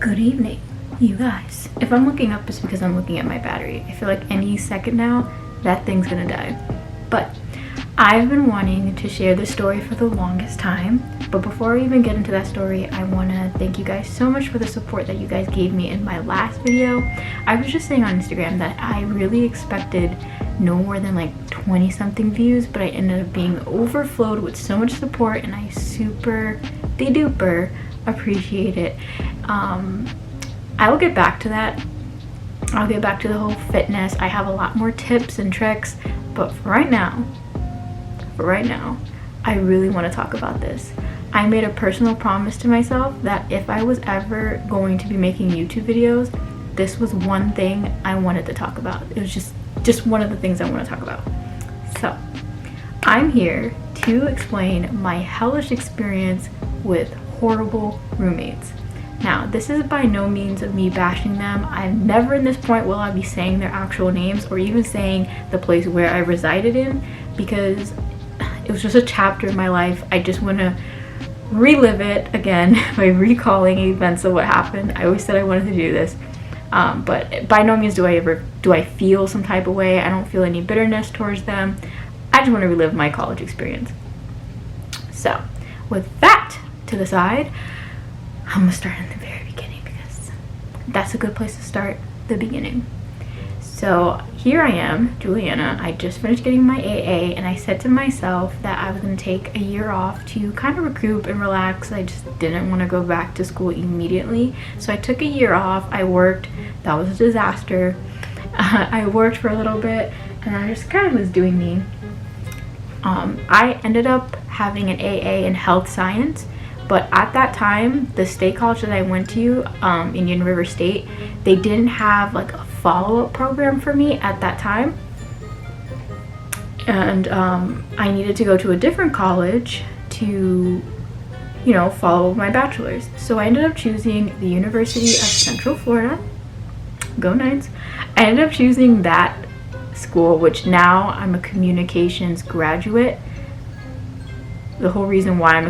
Good evening, you guys. If I'm looking up, it's because I'm looking at my battery. I feel like any second now, that thing's gonna die. But I've been wanting to share this story for the longest time. But before I even get into that story, I want to thank you guys so much for the support that you guys gave me in my last video. I was just saying on Instagram that I really expected no more than like 20 something views, but I ended up being overflowed with so much support, and I super de duper appreciate it. I will get back to that. I'll get back to the whole fitness. I have a lot more tips and tricks, but for right now, I really want to talk about this. I made a personal promise to myself that if I was ever going to be making YouTube videos, this was one thing I wanted to talk about. It was just one of the things I want to talk about. So I'm here to explain my hellish experience with horrible roommates. Now, this is by no means of me bashing them. I'm never in this point will I be saying their actual names or even saying the place where I resided in, because it was just a chapter in my life. I just want to relive it again by recalling events of what happened. I always said I wanted to do this, but by no means do I feel some type of way. I don't feel any bitterness towards them. I just want to relive my college experience. So with that to the side, I'm gonna start in the very beginning because that's a good place to start, the beginning. So here I am, Juliana. I just finished getting my AA, and I said to myself that I was going to take a year off to kind of recoup and relax. I just didn't want to go back to school immediately. So I took a year off. I worked. That was a disaster. I worked for a little bit, and I just kind of was doing me. I ended up having an AA in health science, but at that time, the state college that I went to, Indian River State, they didn't have like a follow-up program for me at that time, and I needed to go to a different college to, you know, follow my bachelor's. So I ended up choosing the University of Central Florida. Go Knights. I ended up choosing that school, which now I'm a communications graduate. The whole reason why I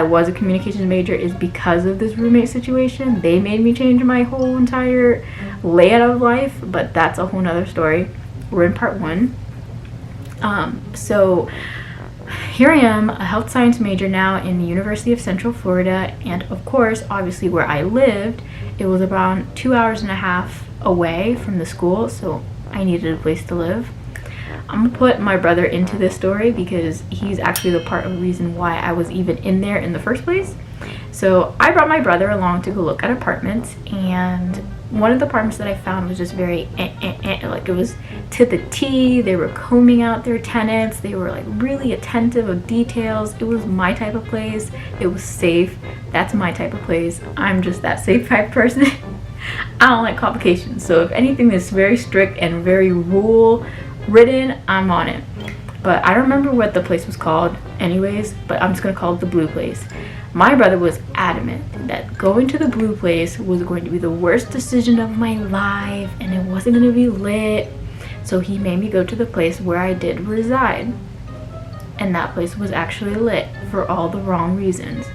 was a communications major is because of this roommate situation. They made me change my whole entire layout of life, but that's a whole nother story. We're in part one. So here I am, a health science major now in the University of Central Florida, and of course, obviously where I lived, it was about 2.5 hours away from the school, so I needed a place to live. I'm gonna put my brother into this story because he's actually the part of the reason why I was even in there in the first place. So I brought my brother along to go look at apartments, and one of the apartments that I found was just very like it was to the T. They were combing out their tenants. They were like really attentive of details. It was my type of place. It was safe. That's my type of place. I'm just that safe type person. I don't like complications. So if anything is very strict and very rule written, I'm on it. But I don't remember what the place was called anyways, but I'm just gonna call it the Blue Place. My brother was adamant that going to the Blue Place was going to be the worst decision of my life, and it wasn't gonna be lit. So he made me go to the place where I did reside, and that place was actually lit for all the wrong reasons.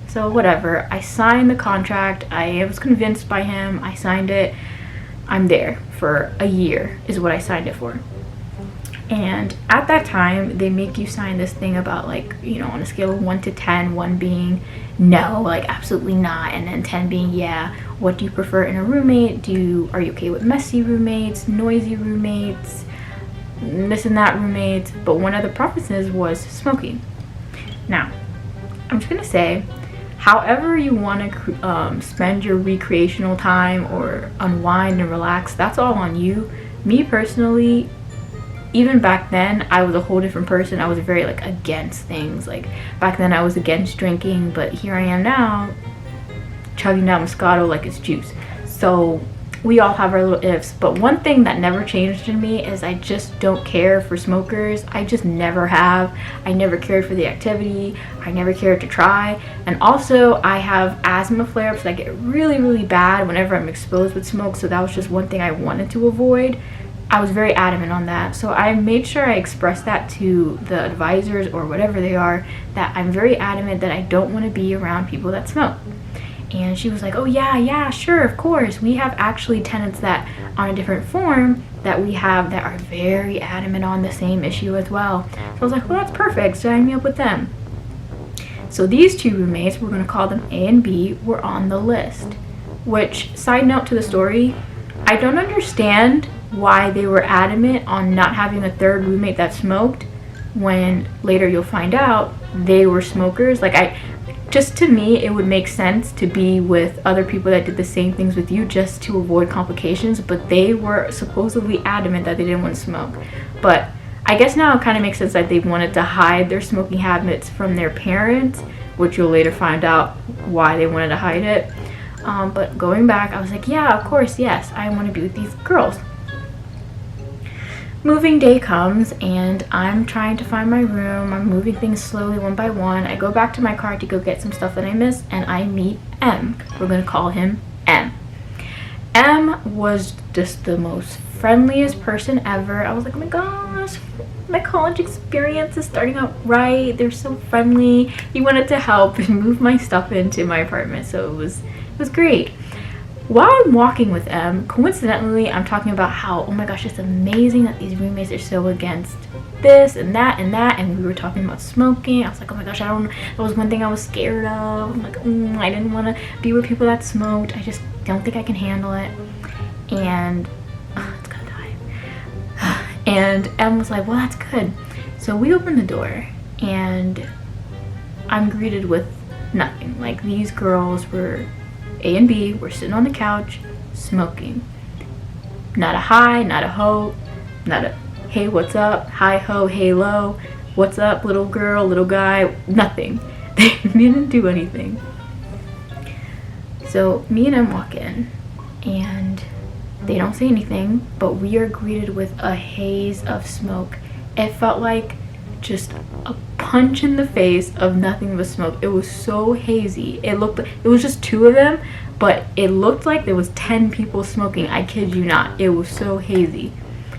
So whatever, I signed the contract. I was convinced by him. I signed it. I'm there for a year is what I signed it for. And at that time, they make you sign this thing about, like, you know, on a scale of 1 to 10, 1 being no, like absolutely not, and then 10 being yeah. What do you prefer in a roommate? Are you okay with messy roommates, noisy roommates, this and that roommates? But one of the preferences was smoking. Now, I'm just gonna say, however you want to spend your recreational time or unwind and relax, that's all on you. Me personally, even back then, I was a whole different person. I was very like against things. Like back then I was against drinking, but here I am now chugging down Moscato like it's juice. So we all have our little ifs, but one thing that never changed in me is I just don't care for smokers. I just never have. I never cared for the activity. I never cared to try. And also I have asthma flare-ups that get really, really bad whenever I'm exposed with smoke, so that was just one thing I wanted to avoid. I was very adamant on that, so I made sure I expressed that to the advisors or whatever they are, that I'm very adamant that I don't want to be around people that smoke. And she was like, oh yeah, sure, of course. We have actually tenants that on a different form that we have that are very adamant on the same issue as well. So I was like, well, that's perfect, sign me up with them. So these two roommates, we're going to call them A and B, were on the list. Which, side note to the story, I don't understand why they were adamant on not having a third roommate that smoked, when later you'll find out they were smokers. Like, just to me, it would make sense to be with other people that did the same things with you just to avoid complications, but they were supposedly adamant that they didn't want to smoke. But I guess now it kind of makes sense that they wanted to hide their smoking habits from their parents, which you'll later find out why they wanted to hide it. But going back, I was like, yeah, of course, yes, I want to be with these girls. Moving day comes, and I'm trying to find my room. I'm moving things slowly one by one. I go back to my car to go get some stuff that I missed, and I meet M. We're going to call him M. M was just the most friendliest person ever. I was like, oh my gosh, my college experience is starting out right. They're so friendly. He wanted to help and move my stuff into my apartment, so it was great. While I'm walking with M, coincidentally, I'm talking about how, oh my gosh, it's amazing that these roommates are so against this and that and that, and we were talking about smoking. I was like, oh my gosh, that was one thing I was scared of. I'm like, I didn't want to be with people that smoked. I just don't think I can handle it. And it's gonna die. And M was like, well, that's good. So we opened the door, and I'm greeted with nothing. Like, these girls were, A and B, were sitting on the couch smoking. Not a hi, not a ho, not a hey, what's up, hi ho, hey low, what's up, little girl, little guy, nothing. They didn't do anything. So me and M walk in, and they don't say anything, but we are greeted with a haze of smoke. It felt like just a punch in the face of nothing but smoke. It was so hazy. It was just two of them, but it looked like there was 10 people smoking. I kid you not. It was so hazy.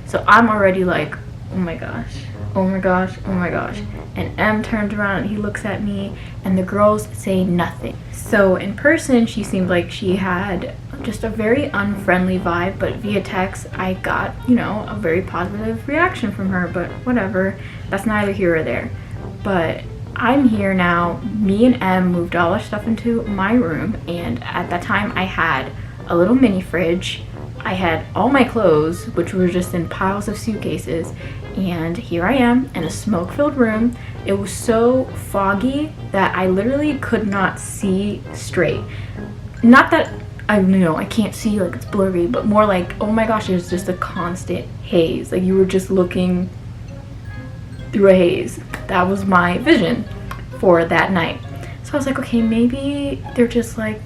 So I'm already like, oh my gosh, oh my gosh, oh my gosh. And M turns around and he looks at me, and the girls say nothing. So in person, she seemed like she had just a very unfriendly vibe, but via text, I got, a very positive reaction from her, but whatever. That's neither here or there. But I'm here now. Me and M moved all our stuff into my room, and at that time, I had a little mini fridge. I had all my clothes, which were just in piles of suitcases, and here I am in a smoke-filled room. It was so foggy that I literally could not see straight. Not that I can't see, like it's blurry, but more like, oh my gosh, there's just a constant haze. Like you were just looking through a haze. That was my vision for that night. So I was like, okay, maybe they're just like,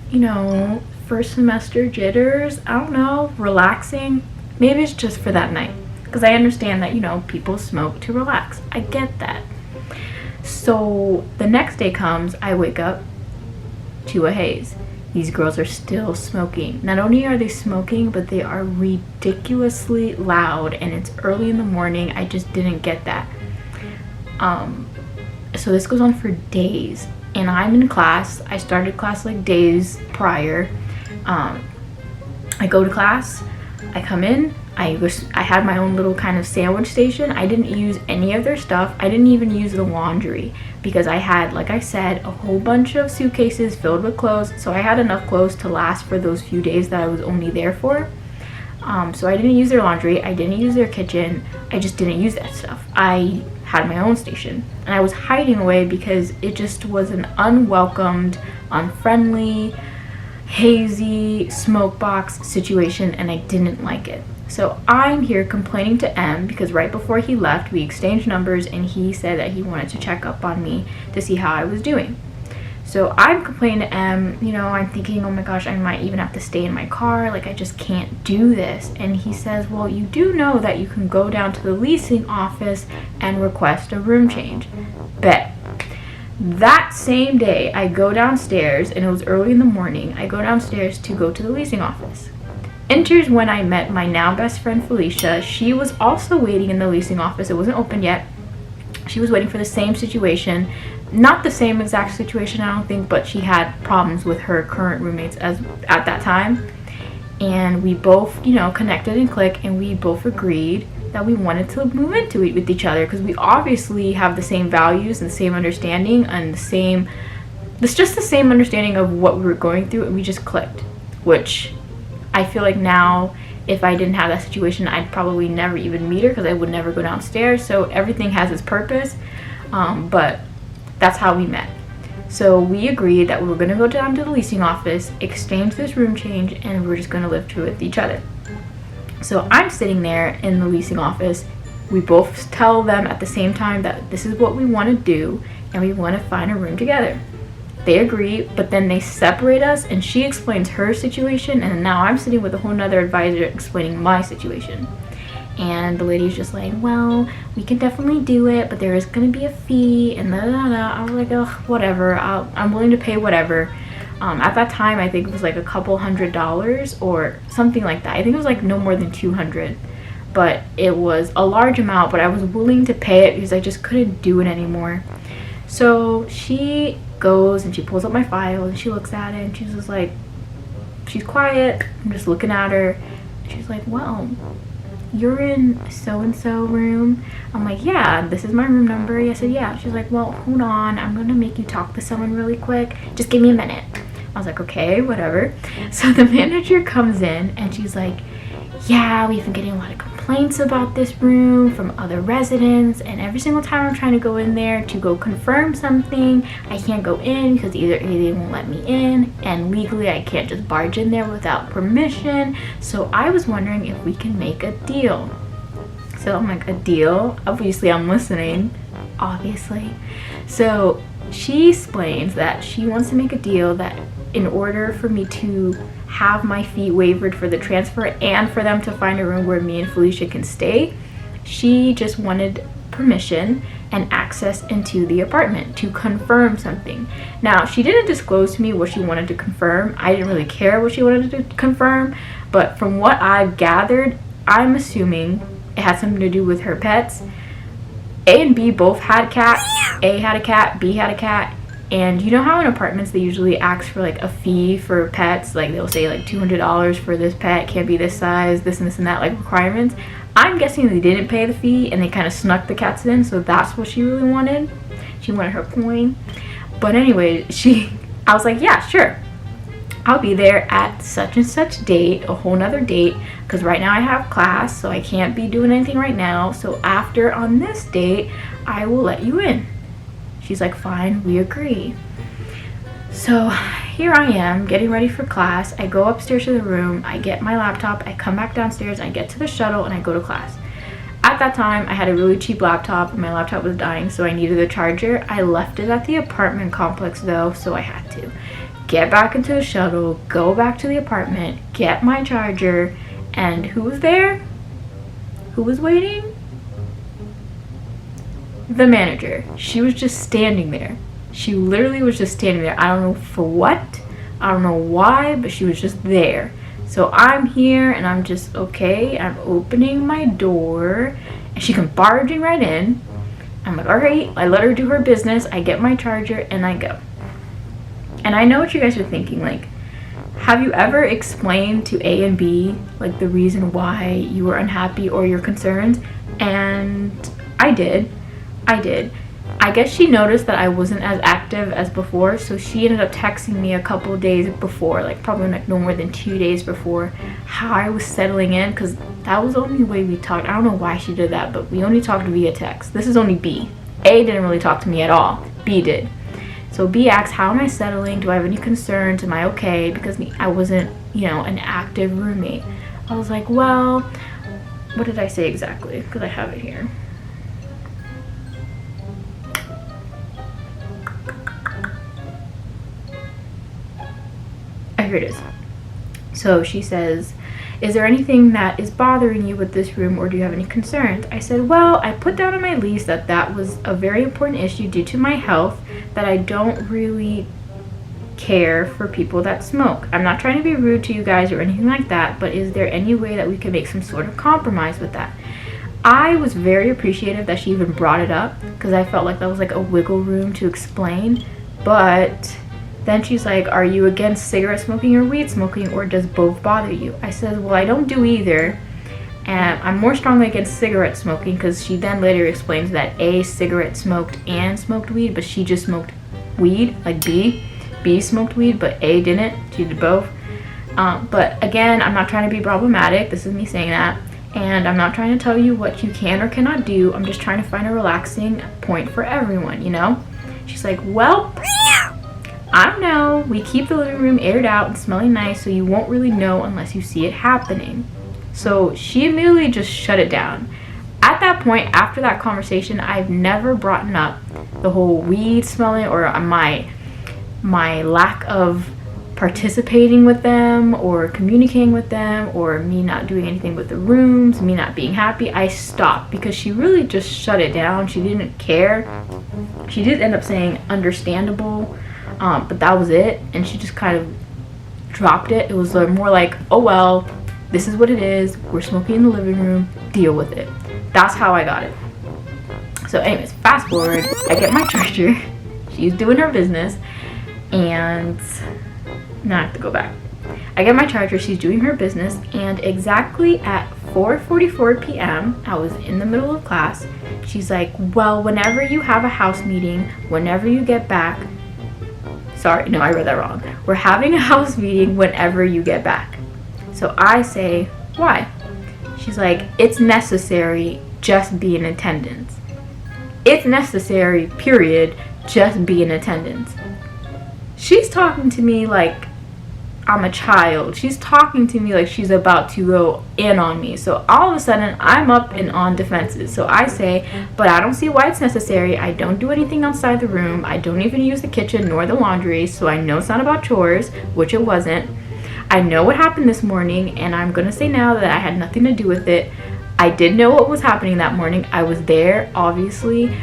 first semester jitters. I don't know, relaxing. Maybe it's just for that night. Because I understand that, people smoke to relax. I get that. So the next day comes, I wake up to a haze. These girls are still smoking. Not only are they smoking, but they are ridiculously loud, and it's early in the morning. I just didn't get that. So this goes on for days, and I'm in class. I started class like days prior. I go to class, I come in, I had my own little kind of sandwich station. I didn't use any of their stuff. I didn't even use the laundry because I had, like I said, a whole bunch of suitcases filled with clothes. So I had enough clothes to last for those few days that I was only there for. So I didn't use their laundry. I didn't use their kitchen. I just didn't use that stuff. I had my own station, and I was hiding away because it just was an unwelcomed, unfriendly, hazy smoke box situation, and I didn't like it. So I'm here complaining to M because right before he left, we exchanged numbers, and he said that he wanted to check up on me to see how I was doing. So I'm complaining to M, I'm thinking, oh my gosh, I might even have to stay in my car. Like, I just can't do this. And he says, well, you do know that you can go down to the leasing office and request a room change. Bet. That same day, I go downstairs, and it was early in the morning. I go downstairs to go to the leasing office. Enters when I met my now best friend Felicia. She was also waiting in the leasing office. It wasn't open yet. She was waiting for the same situation not the same exact situation, I don't think, but she had problems with her current roommates as at that time. And we both, connected and clicked, and we both agreed that we wanted to move into it with each other because we obviously have the same values and the same understanding and it's just the same understanding of what we were going through, and we just clicked, which I feel like now, if I didn't have that situation, I'd probably never even meet her because I would never go downstairs. So everything has its purpose, but that's how we met. So we agreed that we were going to go down to the leasing office, exchange this room change, and we were just going to live with each other. So I'm sitting there in the leasing office. We both tell them at the same time that this is what we want to do and we want to find a room together. They agree, but then they separate us, and she explains her situation, and now I'm sitting with a whole nother advisor explaining my situation. And the lady's just like, well, we can definitely do it, but there is going to be a fee, and I was like, ugh, whatever, I'm willing to pay whatever. At that time, I think it was like a couple $100 or something like that. I think it was like no more than $200, but it was a large amount, but I was willing to pay it because I just couldn't do it anymore. So she goes and she pulls up my file and she looks at it, and she's just like, she's quiet. I'm just looking at her. She's like, well, you're in so-and-so room. I'm like, yeah, this is my room number. I said, yeah. She's like, well, hold on, I'm gonna make you talk to someone really quick, just give me a minute. I was like, okay, whatever. So the manager comes in and she's like, yeah, we've been getting a lot of complaints about this room from other residents, and every single time I'm trying to go in there to go confirm something, I can't go in because either they won't let me in, and legally I can't just barge in there without permission. So I was wondering if we can make a deal. So I'm like, a deal? Obviously I'm listening, obviously. So she explains that she wants to make a deal that in order for me to have my fee waived for the transfer and for them to find a room where me and Felicia can stay, she just wanted permission and access into the apartment to confirm something. Now, she didn't disclose to me what she wanted to confirm. I didn't really care what she wanted to confirm, but from what I've gathered, I'm assuming it had something to do with her pets. A and B both had cats. A had a cat, B had a cat. And you know how in apartments they usually ask for like a fee for pets, like they'll say like $200 for this pet, can't be this size, this and this and that, like requirements. I'm guessing they didn't pay the fee and they kind of snuck the cats in, so that's what she really wanted. She wanted her coin. But anyway, I was like, yeah, sure, I'll be there at such and such date, a whole nother date, because right now I have class, so I can't be doing anything right now. So after on this date, I will let you in. She's like, fine, we agree. So here I am getting ready for class. I go upstairs to the room, I get my laptop, I come back downstairs, I get to the shuttle, and I go to class. At that time, I had a really cheap laptop, and my laptop was dying, so I needed a charger. I left it at the apartment complex though, so I had to get back into the shuttle, go back to the apartment, get my charger, and who was there? Who was waiting? The manager. She was just standing there. She literally was just standing there. I don't know for what, I don't know why, but she was just there. So I'm here and I'm just, okay, I'm opening my door and she comes barging right in. I'm like, all right, I let her do her business. I get my charger and I go. And I know what you guys are thinking, like, have you ever explained to A and B like the reason why you were unhappy or your concerns? And I did. I guess she noticed that I wasn't as active as before, so she ended up texting me a couple of days before, like probably like no more than 2 days before, how I was settling in, because that was the only way we talked. I don't know why she did that, but we only talked via text. This is only B. A didn't really talk to me at all. B did. So B asked, how am I settling? Do I have any concerns? Am I okay? Because I wasn't, an active roommate. I was like, well, what did I say exactly? Because I have it here. Here it is. So she says, is there anything that is bothering you with this room, or do you have any concerns? I said, well, I put down in my lease that was a very important issue due to my health, that I don't really care for people that smoke. I'm not trying to be rude to you guys or anything like that, but is there any way that we can make some sort of compromise with that? I was very appreciative that she even brought it up, because I felt like that was like a wiggle room to explain. But then she's like, are you against cigarette smoking or weed smoking, or does both bother you? I said, well, I don't do either, and I'm more strongly against cigarette smoking, because she then later explains that A cigarette smoked and smoked weed, but she just smoked weed, like B smoked weed, but A didn't. She did both. But again, I'm not trying to be problematic. This is me saying that. And I'm not trying to tell you what you can or cannot do. I'm just trying to find a relaxing point for everyone, you know? She's like, well, I don't know. We keep the living room aired out and smelling nice, so you won't really know unless you see it happening. So she immediately just shut it down. At that point, after that conversation, I've never brought up the whole weed smelling or my lack of participating with them or communicating with them, or me not doing anything with the rooms, me not being happy. I stopped because she really just shut it down. She didn't care. She did end up saying understandable, but that was it, and she just kind of dropped it. It was more like, oh well, this is what it is, we're smoking in the living room, deal with it. That's how I got it. So anyways, fast forward, I get my charger, she's doing her business, and now I have to go back. I get my charger, she's doing her business, and exactly at 4:44 p.m., I was in the middle of class, she's like, well, whenever you have a house meeting, whenever you get back, sorry, no, I read that wrong. We're having a house meeting whenever you get back. So I say, why? She's like, it's necessary, just be in attendance. It's necessary, period, just be in attendance. She's talking to me like I'm a child. She's talking to me like she's about to go in on me. So all of a sudden, I'm up and on defenses. So I say, but I don't see why it's necessary. I don't do anything outside the room. I don't even use the kitchen nor the laundry. So I know it's not about chores, which it wasn't. I know what happened this morning, and I'm going to say now that I had nothing to do with it. I did know what was happening that morning. I was there, obviously.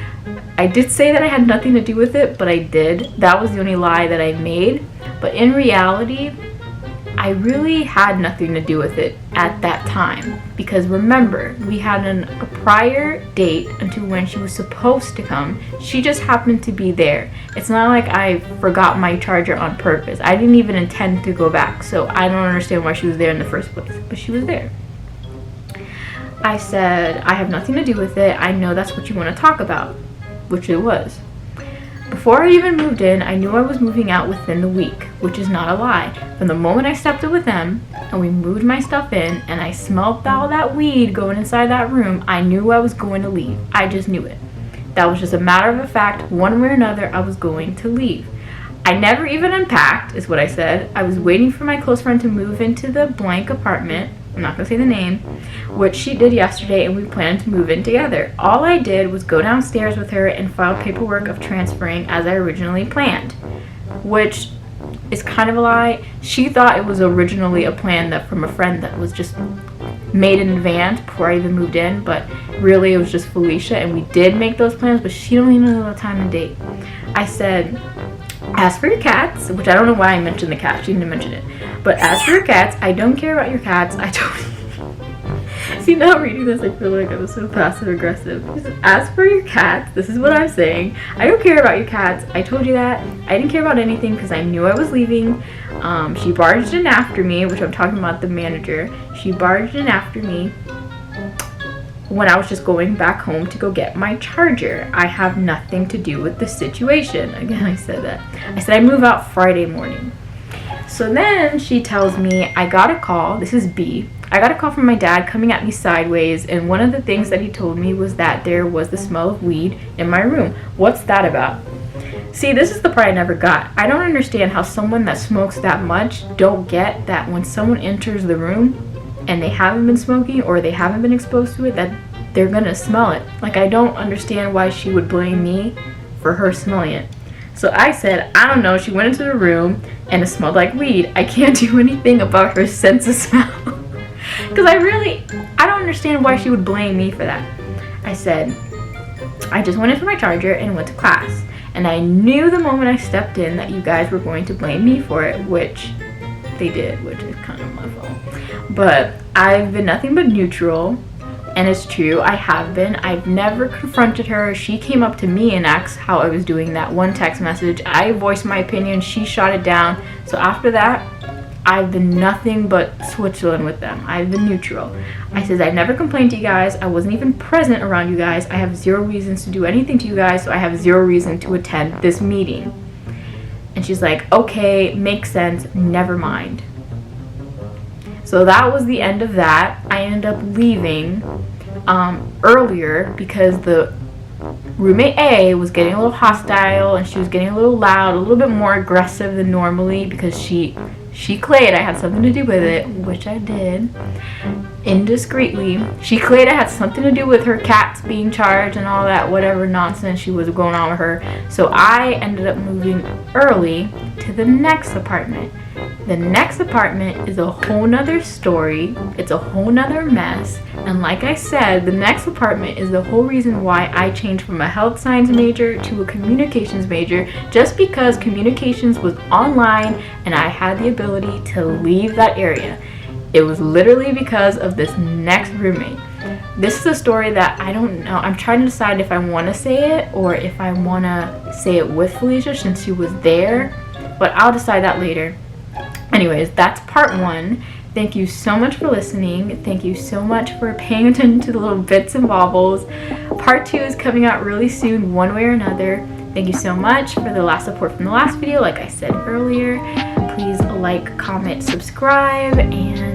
I did say that I had nothing to do with it, but I did. That was the only lie that I made. But in reality, I really had nothing to do with it at that time, because remember, we had a prior date until when she was supposed to come. She just happened to be there. It's not like I forgot my charger on purpose. I didn't even intend to go back, so I don't understand why she was there in the first place, but she was there. I said, I have nothing to do with it. I know that's what you want to talk about, which it was. Before I even moved in, I knew I was moving out within the week, which is not a lie. From the moment I stepped in with them and we moved my stuff in and I smelled all that weed going inside that room, I knew I was going to leave. I just knew it. That was just a matter of a fact. One way or another, I was going to leave. I never even unpacked, is what I said. I was waiting for my close friend to move into the blank apartment. I'm not going to say the name, which she did yesterday, and we planned to move in together. All I did was go downstairs with her and file paperwork of transferring as I originally planned, which is kind of a lie. She thought it was originally a plan that from a friend that was just made in advance before I even moved in, but really it was just Felicia, and we did make those plans, but she don't even know the time and date. I said, as for your cats, which I don't know why I mentioned the cats, she didn't mention it, but as for your cats, I don't care about your cats. I don't. See, now reading this, I feel like I'm so passive aggressive. As for your cats, this is what I'm saying. I don't care about your cats. I told you that. I didn't care about anything because I knew I was leaving. She barged in after me, which I'm talking about the manager. She barged in after me when I was just going back home to go get my charger. I have nothing to do with the situation. Again, I said that. I said I move out Friday morning. So then she tells me, I got a call, this is B, I got a call from my dad coming at me sideways, and one of the things that he told me was that there was the smell of weed in my room. What's that about? See, this is the part I never got. I don't understand how someone that smokes that much don't get that when someone enters the room and they haven't been smoking or they haven't been exposed to it, that they're gonna smell it. Like, I don't understand why she would blame me for her smelling it. So I said, I don't know, she went into the room and it smelled like weed. I can't do anything about her sense of smell. Because I don't understand why she would blame me for that. I said, I just went in for my charger and went to class. And I knew the moment I stepped in that you guys were going to blame me for it, which they did, which is kind of my fault. But I've been nothing but neutral. And it's true, I have been. I've never confronted her. She came up to me and asked how I was doing that one text message. I voiced my opinion, she shot it down. So after that, I've been nothing but Switzerland with them. I've been neutral. I said I never complained to you guys. I wasn't even present around you guys. I have zero reasons to do anything to you guys, so I have zero reason to attend this meeting. And she's like, okay, makes sense, never mind. So that was the end of that. I ended up leaving earlier because the roommate A was getting a little hostile and she was getting a little loud, a little bit more aggressive than normally because she claimed I had something to do with it, which I did indiscreetly. She claimed I had something to do with her cats being charged and all that whatever nonsense she was going on with her. So I ended up moving early to the next apartment. The next apartment is a whole nother story. It's a whole nother mess. And like I said, the next apartment is the whole reason why I changed from a health science major to a communications major, just because communications was online and I had the ability to leave that area. It was literally because of this next roommate. This is a story that I don't know. I'm trying to decide if I want to say it or if I want to say it with Felicia since she was there, but I'll decide that later. Anyways, that's part 1. Thank you so much for listening. Thank you so much for paying attention to the little bits and bobbles. Part 2 is coming out really soon, one way or another. Thank you so much for the last support from the last video. Like I said earlier, please like, comment, subscribe, and